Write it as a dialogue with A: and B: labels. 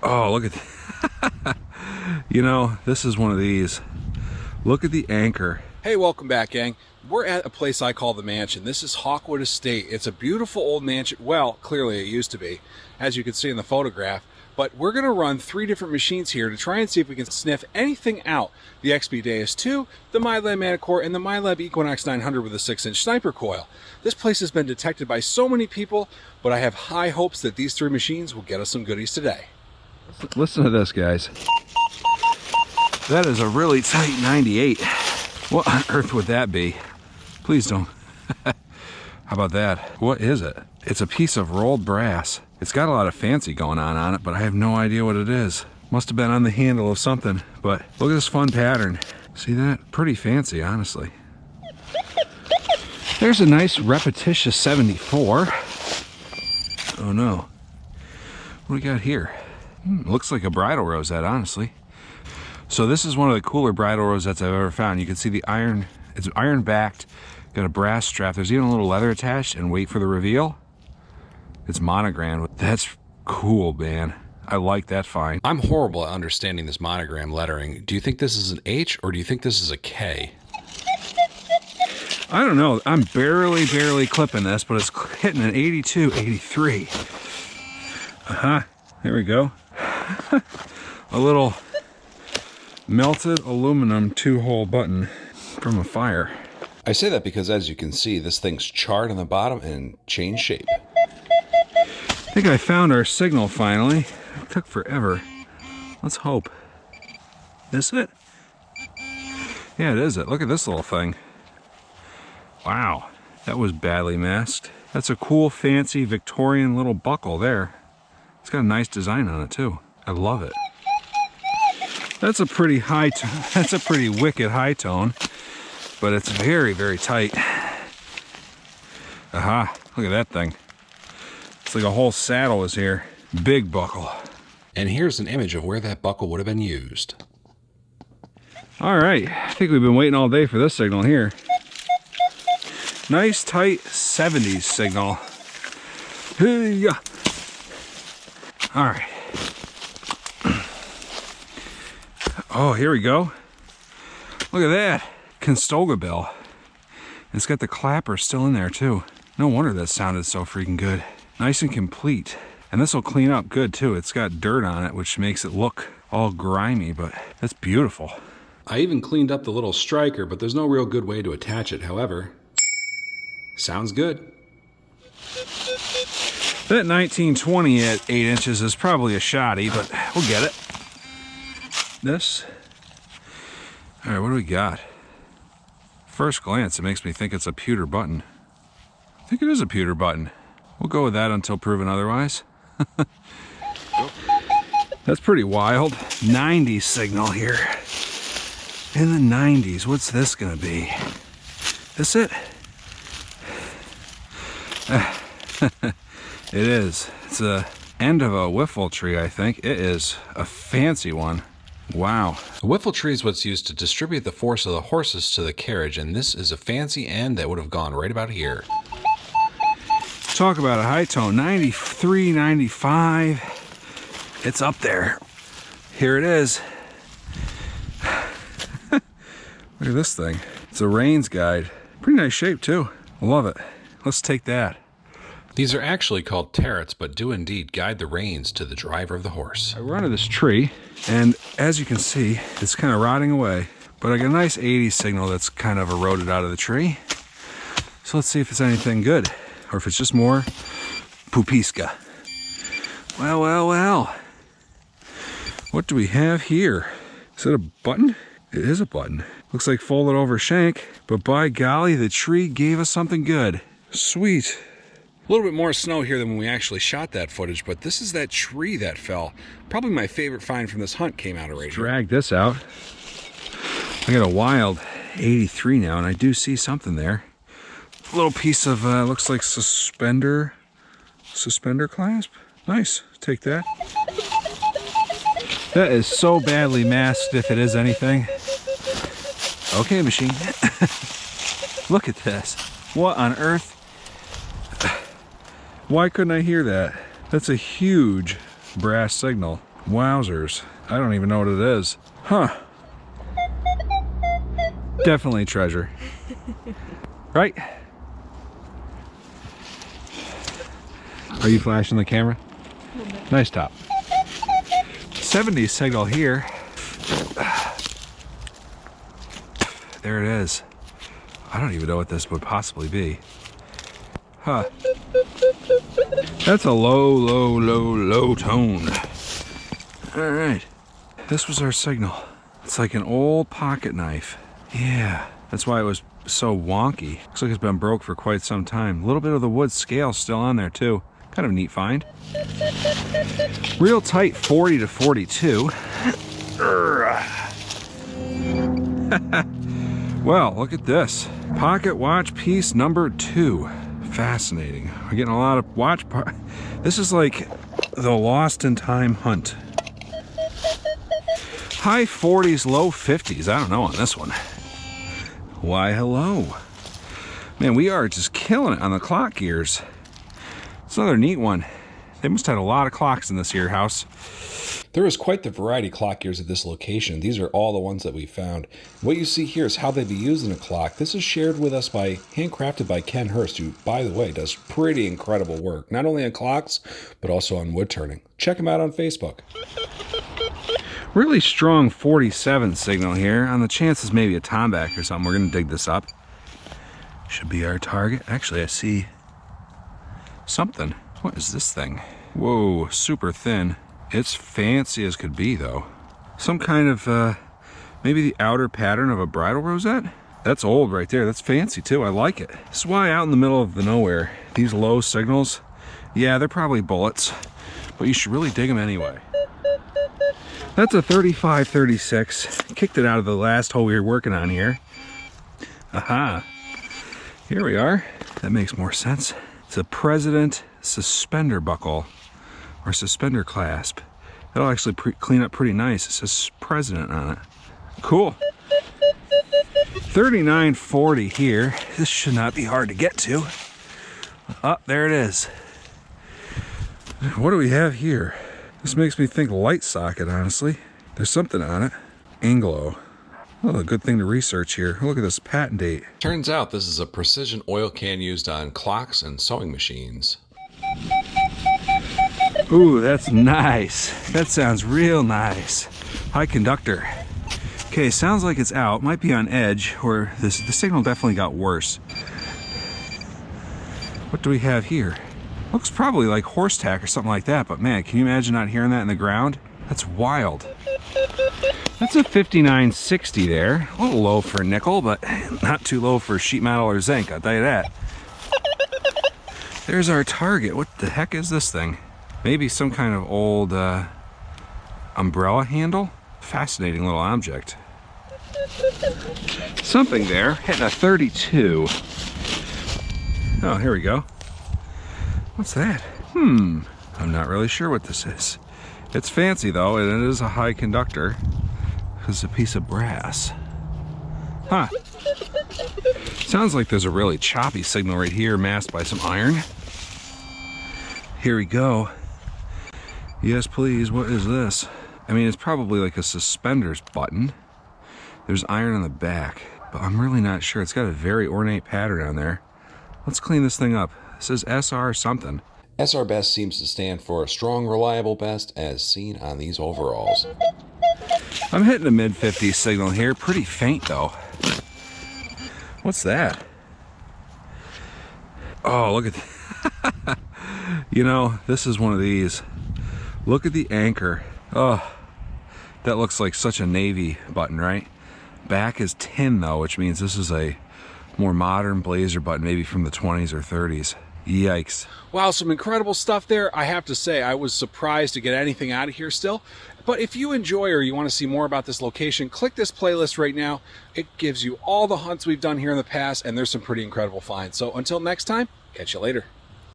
A: Oh, look at you know, this is one of these. Look at the anchor. Hey, welcome back, gang. We're at a place I call the mansion. This is Hawkwood Estate. It's a beautiful old mansion. Well, clearly it used to be, as you can see in the photograph. But we're going to run 3 different machines here to try and see if we can sniff anything out. The XB Deus 2, the Minelab Manticore, and the Minelab Equinox 900 with a 6-inch sniper coil. This place has been detected by so many people, but I have high hopes that these 3 machines will get us some goodies today. Listen to this, guys. That is a really tight 98. What on earth would that be? Please don't. How about that? What is it? It's a piece of rolled brass. It's got a lot of fancy going on it, but I have no idea what it is. Must have been on the handle of something, but look at this fun pattern. See that? Pretty fancy, honestly. There's a nice repetitious 74. Oh no. What do we got here? Looks like a bridle rosette, honestly. So this is one of the cooler bridle rosettes I've ever found. You can see the iron, it's iron backed, got a brass strap. There's even a little leather attached, and wait for the reveal. It's monogrammed. That's cool, man. I like that find. I'm horrible at understanding this monogram lettering. Do you think this is an H or do you think this is a K? I don't know. I'm barely clipping this, but it's hitting an 82, 83. There we go. A little melted aluminum 2-hole button from a fire. I say that because, as you can see, this thing's charred on the bottom and changed shape. I think I found our signal finally. It took forever. Let's hope. Is it? Yeah, it is it. Look at this little thing. Wow, that was badly masked. That's a cool, fancy Victorian little buckle there. It's got a nice design on it too. I love it. That's a pretty high tone. That's a pretty wicked high tone, but it's very tight. Aha, look at that thing. It's like a whole saddle is here. Big buckle. And here's an image of where that buckle would have been used. All right, I think we've been waiting all day for this signal here. Nice tight 70s signal. Hey-ya. All right. Oh, here we go. Look at that. Constoga bell. It's got the clapper still in there too. No wonder that sounded so freaking good. Nice and complete. And this will clean up good too. It's got dirt on it, which makes it look all grimy, but that's beautiful. I even cleaned up the little striker, but there's no real good way to attach it. However, sounds good. That 1920 at 8 inches is probably a shoddy, but we'll get it. This. All right, what do we got? First glance, it makes me think it's a pewter button. I think it is a pewter button. We'll go with that until proven otherwise. That's pretty wild. 90 signal here. In the 90s, what's this gonna be? This it? It is. It's a end of a wiffle tree, I think. It is a fancy one. Wow. A wiffle tree is what's used to distribute the force of the horses to the carriage, and this is a fancy end that would have gone right about here. Talk about a high tone. 93, 95. It's up there. Here it is. Look at this thing. It's a Rains guide. Pretty nice shape too. I love it. Let's take that. These are actually called turrets, but do indeed guide the reins to the driver of the horse. I run to this tree, and as you can see, it's kind of rotting away. But I got a nice 80s signal that's kind of eroded out of the tree. So let's see if it's anything good, or if it's just more pupiska. Well. What do we have here? Is that a button? It is a button. Looks like folded over shank, but by golly, the tree gave us something good. Sweet. A little bit more snow here than when we actually shot that footage, but this is that tree that fell. Probably my favorite find from this hunt came out of right here. Drag this out. I got a wild 83 now, and I do see something there. A little piece of, looks like suspender clasp. Nice, take that. That is so badly masked if it is anything. Okay, machine. Look at this. What on earth? Why couldn't I hear that? That's a huge brass signal. Wowzers. I don't even know what it is. Huh. Definitely treasure. Right? Are you flashing the camera? Nice top. 70 signal here. There it is. I don't even know what this would possibly be. Huh. That's a low tone. All right. This was our signal. It's like an old pocket knife. Yeah, that's why it was so wonky. Looks like it's been broke for quite some time. A little bit of the wood scale still on there too. Kind of a neat find. Real tight 40 to 42. Well, look at this. Pocket watch piece number 2. Fascinating. We're getting a lot of watch part. This is like the lost in time hunt. High 40s, low 50s. I don't know on this one. Why, hello. Man, we are just killing it on the clock gears. It's another neat one. They must have had a lot of clocks in this here house. There is quite the variety of clock gears at this location. These are all the ones that we found. What you see here is how they'd be used in a clock. This is shared with us by, handcrafted by Ken Hurst, who, by the way, does pretty incredible work. Not only on clocks, but also on wood turning. Check him out on Facebook. Really strong 47 signal here. On the chances maybe a tomback or something. We're going to dig this up. Should be our target. Actually, I see something. What is this thing? Whoa, super thin. It's fancy as could be, though. Some kind of, maybe the outer pattern of a bridal rosette? That's old right there. That's fancy, too. I like it. This is why out in the middle of the nowhere, these low signals, yeah, they're probably bullets, but you should really dig them anyway. That's a 35-36. Kicked it out of the last hole we were working on here. Aha. Here we are. That makes more sense. It's a President suspender buckle. Or suspender clasp. That'll actually clean up pretty nice. It says President on it. Cool. 3940 here. This should not be hard to get to. Oh, there it is. What do we have here? This makes me think light socket, honestly. There's something on it. Anglo. Well, a good thing to research here. Look at this patent date. Turns out this is a precision oil can used on clocks and sewing machines. Ooh, that's nice. That sounds real nice. High conductor. Okay, sounds like it's out. Might be on edge, or the signal definitely got worse. What do we have here? Looks probably like horse tack or something like that, but man, can you imagine not hearing that in the ground? That's wild. That's a 5960 there. A little low for nickel, but not too low for sheet metal or zinc, I'll tell you that. There's our target. What the heck is this thing? Maybe some kind of old umbrella handle? Fascinating little object. Something there, hitting a 32. Oh, here we go. What's that? I'm not really sure what this is. It's fancy though, and it is a high conductor. It's a piece of brass. Huh. Sounds like there's a really choppy signal right here masked by some iron. Here we go. Yes, please. What is this? I mean, it's probably like a suspenders button. There's iron on the back, but I'm really not sure. It's got a very ornate pattern on there. Let's clean this thing up. It says SR something. SR Best seems to stand for a strong, reliable best as seen on these overalls. I'm hitting a mid-50s signal here. Pretty faint, though. What's that? Oh, look at that. You know, this is one of these. Look at the anchor. Oh, that looks like such a Navy button, right? Back is tin, though, which means this is a more modern blazer button, maybe from the 20s or 30s. Yikes. Wow, some incredible stuff there. I have to say, I was surprised to get anything out of here still. But if you enjoy or you want to see more about this location, click this playlist right now. It gives you all the hunts we've done here in the past, and there's some pretty incredible finds. So until next time, catch you later.